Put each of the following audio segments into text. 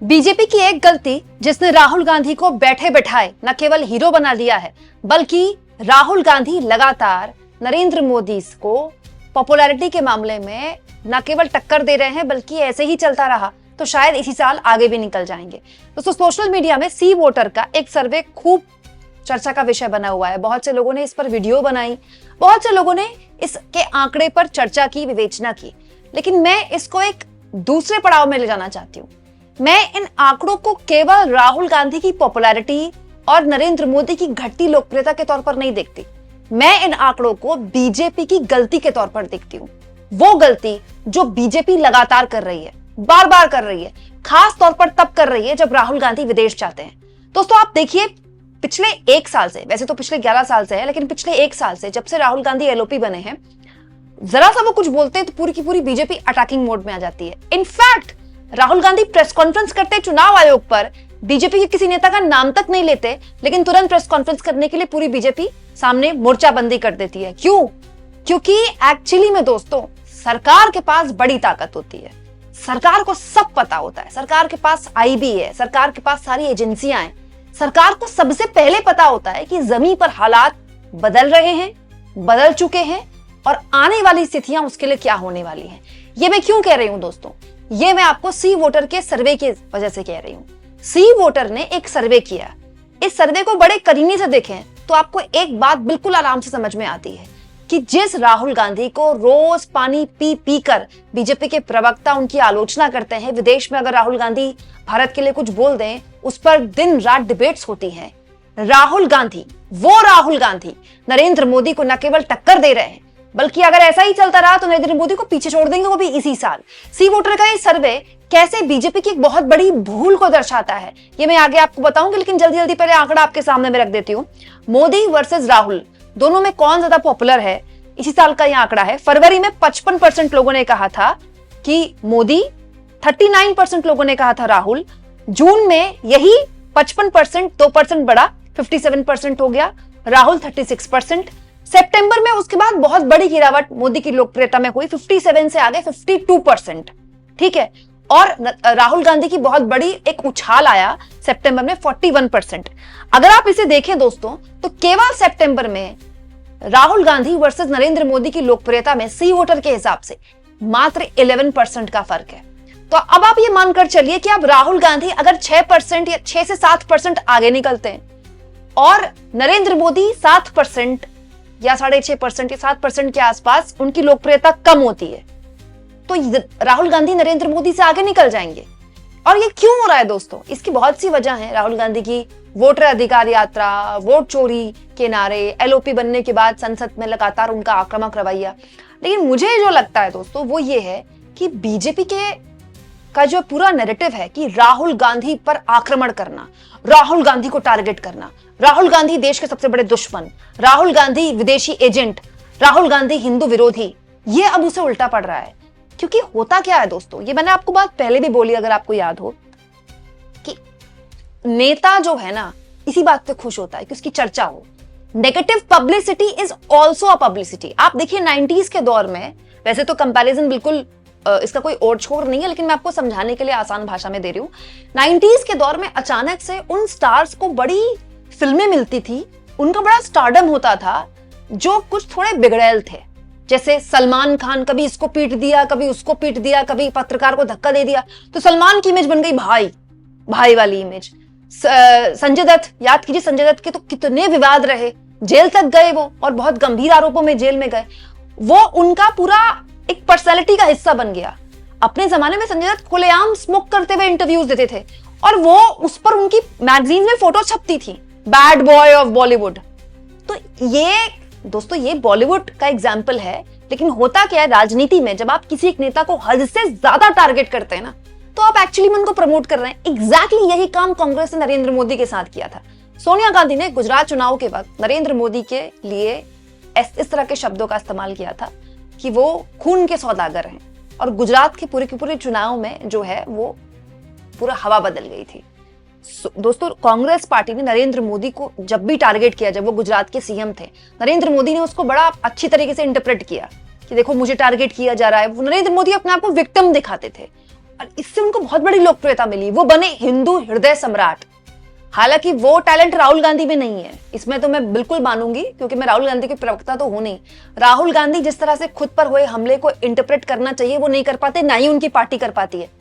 BJP की एक गलती जिसने राहुल गांधी को बैठे बैठाए न केवल हीरो बना दिया है, बल्कि राहुल गांधी लगातार नरेंद्र मोदी को पॉपुलैरिटी के मामले में न केवल टक्कर दे रहे हैं, बल्कि ऐसे ही चलता रहा तो शायद इसी साल आगे भी निकल जाएंगे। दोस्तों, सोशल मीडिया में सी वोटर का एक सर्वे खूब चर्चा का विषय बना हुआ है। बहुत से लोगों ने इस पर वीडियो बनाई, बहुत से लोगों ने इसके आंकड़े पर चर्चा की, विवेचना की, लेकिन मैं इसको एक दूसरे पड़ाव में ले जाना चाहती हूँ। मैं इन आंकड़ों को केवल राहुल गांधी की पॉपुलैरिटी और नरेंद्र मोदी की घटती लोकप्रियता के तौर पर नहीं देखती। मैं इन आंकड़ों को बीजेपी की गलती के तौर पर देखती हूँ। वो गलती जो बीजेपी लगातार कर रही है, बार बार कर रही है, खास तौर पर तब कर रही है जब राहुल गांधी विदेश जाते हैं। दोस्तों, आप देखिए, पिछले एक साल से, वैसे तो पिछले 11 साल से है, लेकिन पिछले एक साल से जब से राहुल गांधी एलओपी बने हैं, जरा सा वो कुछ बोलते हैं तो पूरी की पूरी बीजेपी अटैकिंग मोड में आ जाती है। In fact Rahul Gandhi press conference करते चुनाव आयोग पर बीजेपी के किसी नेता का नाम तक नहीं लेते, लेकिन तुरंत प्रेस कॉन्फ्रेंस करने के लिए पूरी बीजेपी सामने मोर्चाबंदी कर देती है। क्यों? क्योंकि एक्चुअली में दोस्तों, सरकार के पास बड़ी ताकत होती है। सरकार को सब पता होता है। सरकार के पास आईबी है, सरकार के पास सारी एजेंसियां हैं। सरकार को सबसे पहले पता होता है कि जमीन पर हालात बदल रहे हैं, बदल चुके हैं, और आने वाली स्थितियां उसके लिए क्या होने वाली हैं। ये मैं क्यों कह रही हूं दोस्तों? ये मैं आपको सी वोटर के सर्वे की वजह से कह रही हूं। सी वोटर ने एक सर्वे किया। इस सर्वे को बड़े करीने से देखें तो आपको एक बात बिल्कुल आराम से समझ में आती है कि जिस राहुल गांधी को रोज पानी पी पी कर बीजेपी के प्रवक्ता उनकी आलोचना करते हैं, विदेश में अगर राहुल गांधी भारत के लिए कुछ बोल दें, उस पर दिन रात डिबेट्स होती हैं, राहुल गांधी, वो राहुल गांधी नरेंद्र मोदी को न केवल टक्कर दे रहे हैं, बल्कि अगर ऐसा ही चलता रहा तो नरेंद्र मोदी को पीछे छोड़ देंगे, वो भी इसी साल। सी वोटर का ये सर्वे कैसे बीजेपी की एक बहुत बड़ी भूल को दर्शाता है, ये मैं आगे आपको बताऊंगी, लेकिन जल्दी जल्दी पहले आंकड़ा आपके सामने में रख देती हूँ। मोदी वर्सेस राहुल, दोनों में कौन ज्यादा पॉपुलर है, इसी साल का यह आंकड़ा है। फरवरी में 55% लोगों ने कहा था कि मोदी, 39% लोगों ने कहा था राहुल। जून में यही 55%, 2% बढ़ा, 57% हो गया, राहुल 36%। सितंबर में उसके बाद बहुत बड़ी गिरावट मोदी की लोकप्रियता में हुई, 57 से आगे 52%। ठीक है, और राहुल गांधी की बहुत बड़ी एक उछाल आया सितंबर में, 41%। अगर आप इसे देखें दोस्तों, तो केवल सितंबर में राहुल गांधी वर्सेस नरेंद्र मोदी की लोकप्रियता में सी वोटर के हिसाब से मात्र 11% का फर्क है। तो अब आप ये मानकर चलिए कि अब राहुल गांधी अगर 6% या 6 से 7% आगे निकलते हैं और नरेंद्र मोदी 7% या 6.5% या 7% के आसपास उनकी लोकप्रियता कम होती है, तो राहुल गांधी नरेंद्र मोदी से आगे निकल जाएंगे। और ये क्यों हो रहा है दोस्तों? इसकी बहुत सी वजह है। राहुल गांधी की वोटर अधिकार यात्रा, वोट चोरी के नारे, एलओपी बनने के बाद संसद में लगातार उनका आक्रामक रवैया। लेकिन मुझे जो लगता है दोस्तों, वो ये है कि बीजेपी का जो पूरा नैरेटिव है कि राहुल गांधी पर आक्रमण करना, राहुल गांधी को टारगेट करना, राहुल गांधी देश के सबसे बड़े दुश्मन, राहुल गांधी विदेशी एजेंट, राहुल गांधी हिंदू विरोधी, ये अब उसे उल्टा पड़ रहा है। क्योंकि होता क्या है दोस्तों, ये मैंने आपको बात पहले भी बोली, अगर आपको याद हो, कि नेता जो है ना, इसी बात पे खुश होता है कि उसकी चर्चा हो। Negative publicity is also a publicity. आप देखिए 90s के दौर में, वैसे तो कंपैरिजन बिल्कुल इसका कोई और छोर नहीं है, लेकिन मैं आपको समझाने के लिए आसान भाषा में दे रही हूँ। 90s के दौर में अचानक से उन स्टार्स को बड़ी फिल्में मिलती थी, उनका बड़ा स्टारडम होता था, जो कुछ थोड़े बिगड़ैल थे। जैसे सलमान खान, कभी इसको पीट दिया, कभी उसको पीट दिया, कभी पत्रकार को धक्का दे दिया, तो सलमान की इमेज बन गई भाई, भाई वाली इमेज। संजय दत्त, याद कीजिए, संजय दत्त के तो कितने विवाद रहे, जेल तक गए वो, और बहुत गंभीर आरोपों में जेल में गए। वो उनका पूरा एक पर्सनैलिटी का हिस्सा बन गया। अपने जमाने में संजय दत्त खुलेआम स्मोक करते हुए इंटरव्यूज देते थे, और वो उस पर उनकी मैगजीन में फोटो छपती थी, बैड बॉय ऑफ बॉलीवुड। तो ये दोस्तों, ये बॉलीवुड का एग्जाम्पल है। लेकिन होता क्या है राजनीति में, जब आप किसी एक नेता को हद से ज्यादा टारगेट करते हैं ना, तो आप एक्चुअली में उनको प्रमोट कर रहे हैं। एग्जैक्टली यही काम कांग्रेस ने नरेंद्र मोदी के साथ किया था। सोनिया गांधी ने गुजरात चुनाव के वक्त नरेंद्र मोदी के लिए इस तरह के शब्दों का इस्तेमाल किया था कि वो खून के सौदागर हैं, और गुजरात के पूरे चुनाव में जो है वो पूरा हवा बदल गई थी। दोस्तों, कांग्रेस पार्टी ने नरेंद्र मोदी को जब भी टारगेट किया, जब वो गुजरात के सीएम थे, नरेंद्र मोदी ने उसको बड़ा अच्छी तरीके से इंटरप्रेट किया कि देखो मुझे टारगेट किया जा रहा है। नरेंद्र मोदी अपने आप को विक्टिम दिखाते थे, और इससे उनको बहुत बड़ी लोकप्रियता मिली, वो बने हिंदू हृदय सम्राट। हालांकि वो टैलेंट राहुल गांधी में नहीं है, इसमें तो मैं बिल्कुल मानूंगी, क्योंकि मैं राहुल गांधी की प्रवक्ता तो हूं नहीं। राहुल गांधी जिस तरह से खुद पर हुए हमले को इंटरप्रेट करना चाहिए वो नहीं कर पाते, ना ही उनकी पार्टी कर पाती है।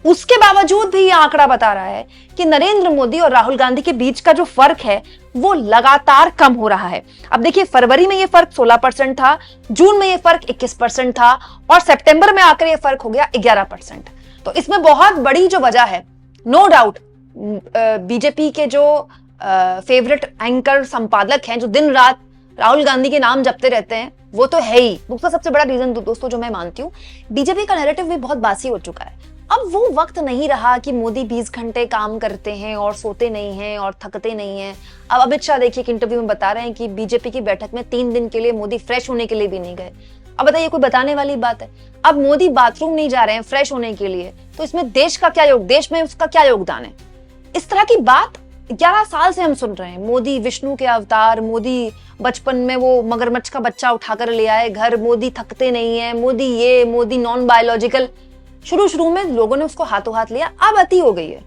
उसके बावजूद भी ये आंकड़ा बता रहा है कि नरेंद्र मोदी और राहुल गांधी के बीच का जो फर्क है वो लगातार कम हो रहा है। अब देखिए, फरवरी में ये फर्क 16% था, जून में ये फर्क 21% था, और सितंबर में आकर ये फर्क हो गया 11%। तो इसमें बहुत बड़ी जो वजह है, नो डाउट, बीजेपी के जो फेवरेट एंकर संपादक हैं, जो दिन रात राहुल गांधी के नाम जपते रहते हैं, वो तो है ही। दूसरा सबसे बड़ा रीजन दोस्तों जो मैं मानती हूँ, बीजेपी का नैरेटिव भी बहुत बासी हो चुका है। अब वो वक्त नहीं रहा कि मोदी 20 घंटे काम करते हैं और सोते नहीं हैं और थकते नहीं हैं। अब अमित शाह देखिए कि इंटरव्यू में बता रहे हैं कि बीजेपी की बैठक में 3 दिन के लिए मोदी फ्रेश होने के लिए भी नहीं गए। अब बताइए, कोई बताने वाली बात है? अब मोदी बाथरूम नहीं जा रहे हैं फ्रेश होने के लिए, तो इसमें देश का क्या देश में उसका क्या योगदान है? इस तरह की बात 11 साल से हम सुन रहे हैं। मोदी विष्णु के अवतार, मोदी बचपन में वो मगरमच्छ का बच्चा उठाकर ले आए घर, मोदी थकते नहीं है, मोदी ये, मोदी नॉन बायोलॉजिकल। शुरू में लोगों ने उसको हाथों हाथ लिया, अब अति हो गई है।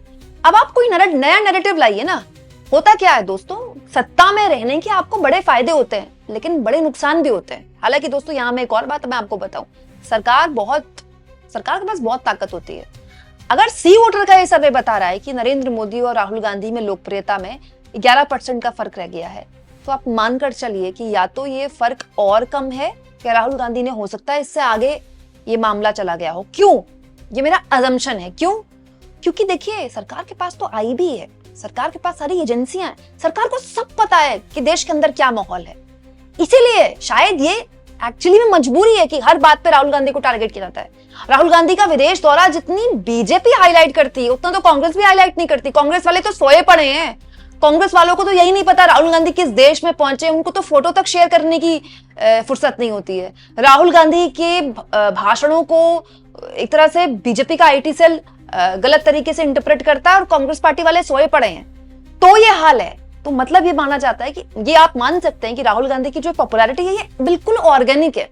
अब आप कोई नया नैरेटिव लाइए ना। होता क्या है दोस्तों, सत्ता में रहने के आपको बड़े फायदे होते हैं, लेकिन बड़े नुकसान भी होते हैं। हालांकि दोस्तों यहाँ में एक और बात मैं आपको बताऊं, सरकार के पास बहुत ताकत होती है। अगर सी वोटर का ये सर्वे बता रहा है कि नरेंद्र मोदी और राहुल गांधी में लोकप्रियता में 11% का फर्क रह गया है, तो आप मानकर चलिए कि या तो ये फर्क और कम है, या राहुल गांधी ने हो सकता है इससे आगे ये मामला चला गया हो। क्यों? ये मेरा अजम्पशन है। क्यों? क्योंकि देखिए, सरकार के पास तो आईबी है, सरकार के पास सारी एजेंसियां हैं, सरकार को सब पता है कि देश के अंदर क्या माहौल है। इसीलिए शायद ये एक्चुअली में मजबूरी है कि हर बात पे राहुल गांधी को टारगेट किया जाता है। राहुल गांधी का विदेश दौरा जितनी बीजेपी हाईलाइट करती है, उतना तो कांग्रेस भी हाईलाइट नहीं करती। कांग्रेस वाले तो सोए पड़े हैं। कांग्रेस वालों को तो यही नहीं पता राहुल गांधी किस देश में पहुंचे, उनको तो फोटो तक शेयर करने की फुर्सत नहीं होती है। राहुल गांधी के भाषणों को एक तरह से बीजेपी का आईटी सेल गलत तरीके से इंटरप्रेट करता है, और कांग्रेस पार्टी वाले सोए पड़े हैं। तो ये हाल है। तो मतलब ये माना जाता है कि ये आप मान सकते हैं कि राहुल गांधी की जो पॉपुलैरिटी है ये बिल्कुल ऑर्गेनिक है,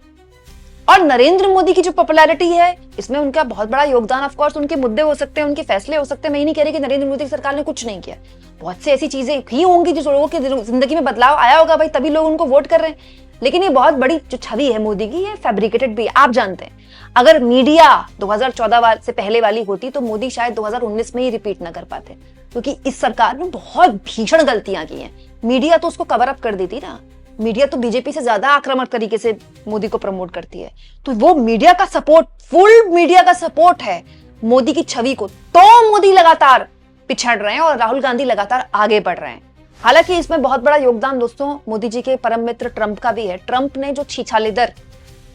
और नरेंद्र मोदी की जो पॉपुलैरिटी है इसमें उनका बहुत बड़ा योगदान, ऑफ कोर्स उनके मुद्दे हो सकते हैं, उनके फैसले हो सकते हैं। मैं ये नहीं कह रही कि नरेंद्र मोदी की सरकार ने कुछ नहीं किया, बहुत सी ऐसी चीजें ही होंगी जो लोगों की जिंदगी में बदलाव आया होगा, भाई तभी लोग उनको वोट कर रहे हैं। लेकिन ये बहुत बड़ी जो छवि है मोदी की, ये फैब्रिकेटेड भी है। आप जानते हैं, अगर मीडिया 2014 से पहले वाली होती तो मोदी शायद 2019 में ही रिपीट ना कर पाते, क्योंकि इस सरकार ने बहुत भीषण गलतियां की हैं। मीडिया तो उसको कवर अप कर देती ना, मीडिया तो बीजेपी से ज्यादा आक्रामक तरीके से मोदी को प्रमोट करती है। तो वो मीडिया का सपोर्ट, फुल मीडिया का सपोर्ट है मोदी की छवि को, तो मोदी लगातार पिछड़ रहे हैं और राहुल गांधी लगातार आगे बढ़ रहे हैं। हालांकि इसमें बहुत बड़ा योगदान दोस्तों मोदी जी के परम मित्र ट्रंप का भी है। ट्रंप ने जो छीछालेदर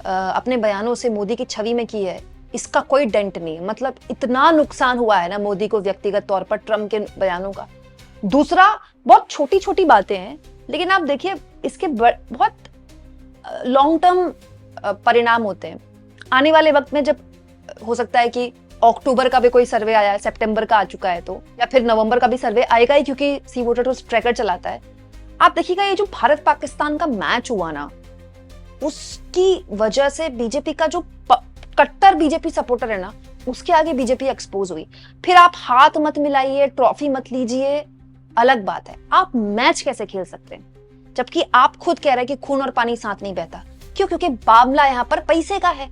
अपने बयानों से मोदी की छवि में की है, इसका कोई डेंट नहीं। मतलब इतना नुकसान हुआ है ना मोदी को व्यक्तिगत तौर पर ट्रंप के बयानों का। दूसरा, बहुत छोटी छोटी बातें हैं, लेकिन आप देखिए इसके बहुत लॉन्ग टर्म परिणाम होते हैं। आने वाले वक्त में जब हो सकता है कि अक्टूबर का भी कोई सर्वे आया है, सितंबर का आ चुका है तो, या फिर नवंबर का भी सर्वे आएगा ही, क्योंकि सी वोटर तो ट्रैकर चलाता है। आप देखिएगा ये जो भारत पाकिस्तान का मैच हुआ ना, उसकी वजह से बीजेपी का जो कट्टर बीजेपी सपोर्टर है ना, उसके आगे बीजेपी एक्सपोज हुई। फिर आप हाथ मत मिलाइए, ट्रॉफी मत लीजिए, अलग बात है। आप मैच कैसे खेल सकते हैं जबकि आप खुद कह रहे हैं कि खून और पानी साथ नहीं बहता? क्यों? क्योंकि मामला यहां पर पैसे का है।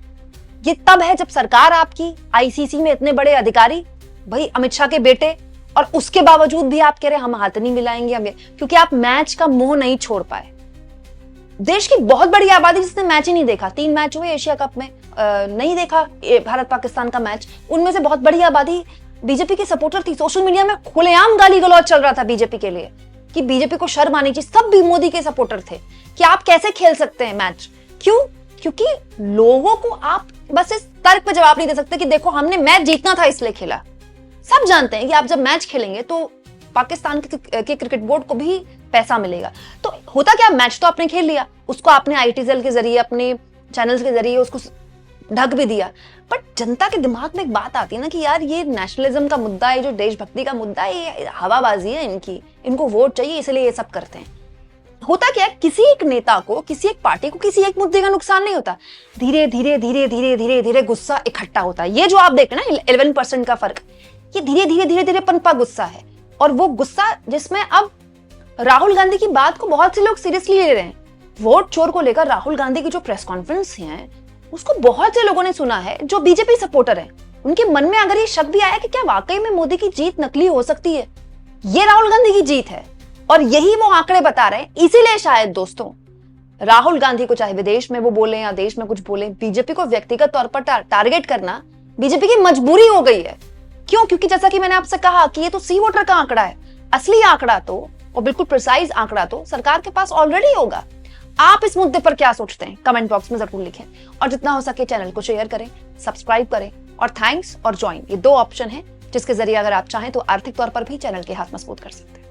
ये तब है जब सरकार आपकी, आईसीसी में इतने बड़े अधिकारी, भाई अमित शाह के बेटे, और उसके बावजूद भी आप कह रहे हैं हम हाथ नहीं मिलाएंगे हमें, क्योंकि आप मैच का मोह नहीं छोड़ पाए। देश की बहुत बड़ी आबादी जिसने मैच ही नहीं देखा, 3 मैच हुए एशिया कप में, नहीं देखा भारत पाकिस्तान का मैच, उनमें से बहुत बड़ी आबादी बीजेपी के सपोर्टर थी। सोशल मीडिया में खुलेआम गाली गलौज चल रहा था बीजेपी के लिए कि बीजेपी को शर्म आनी चाहिए। सब भी मोदी के सपोर्टर थे कि आप कैसे खेल सकते हैं मैच। क्यों? क्योंकि लोगों को आप बस इस तर्क पे जवाब नहीं दे सकते कि देखो हमने मैच जीतना था इसलिए खेला। सब जानते हैं कि आप जब मैच खेलेंगे तो पाकिस्तान के क्रिकेट बोर्ड को भी पैसा मिलेगा। तो होता क्या, मैच तो आपने खेल लिया, उसको आपने आईटी सेल के जरिए, अपने चैनल्स के जरिए उसको ढक भी दिया, बट जनता के दिमाग में एक बात आती है ना कि यार ये नेशनलिज्म का मुद्दा है, जो देशभक्ति का मुद्दा है, ये हवाबाजी है इनकी, इनको वोट चाहिए इसलिए ये सब करते हैं। होता क्या है, किसी एक नेता को, किसी एक पार्टी को, किसी एक मुद्दे का नुकसान नहीं होता, धीरे धीरे धीरे धीरे धीरे धीरे गुस्सा इकट्ठा होता है। ये जो आप देख रहे हैं ना 11% का फर्क, ये धीरे धीरे धीरे धीरे पनपा गुस्सा है। और वो गुस्सा जिसमें अब राहुल गांधी की बात को बहुत से लोग सीरियसली ले रहे हैं। वोट चोर को लेकर राहुल गांधी की जो प्रेस कॉन्फ्रेंस है उसको बहुत से लोगों ने सुना है जो बीजेपी सपोर्टर है। उनके मन में अगर ये शक भी आया कि क्या वाकई में मोदी की जीत नकली हो सकती है, ये राहुल गांधी की जीत है और यही वो आंकड़े बता रहे हैं। इसीलिए शायद दोस्तों राहुल गांधी को, चाहे विदेश में वो बोले या देश में कुछ बोले, बीजेपी को व्यक्तिगत तौर पर टारगेट करना बीजेपी की मजबूरी हो गई है। क्यों? क्योंकि जैसा कि मैंने आपसे कहा कि ये तो सी वोटर का आंकड़ा है। असली आंकड़ा तो, और बिल्कुल प्रिसाइज आंकड़ा तो सरकार के पास ऑलरेडी होगा। आप इस मुद्दे पर क्या सोचते हैं कमेंट बॉक्स में जरूर लिखें और जितना हो सके चैनल को शेयर करें, सब्सक्राइब करें और थैंक्स और ज्वाइन, ये 2 ऑप्शन है जिसके जरिए अगर आप चाहें तो आर्थिक तौर पर भी चैनल के हाथ मजबूत कर सकते हैं।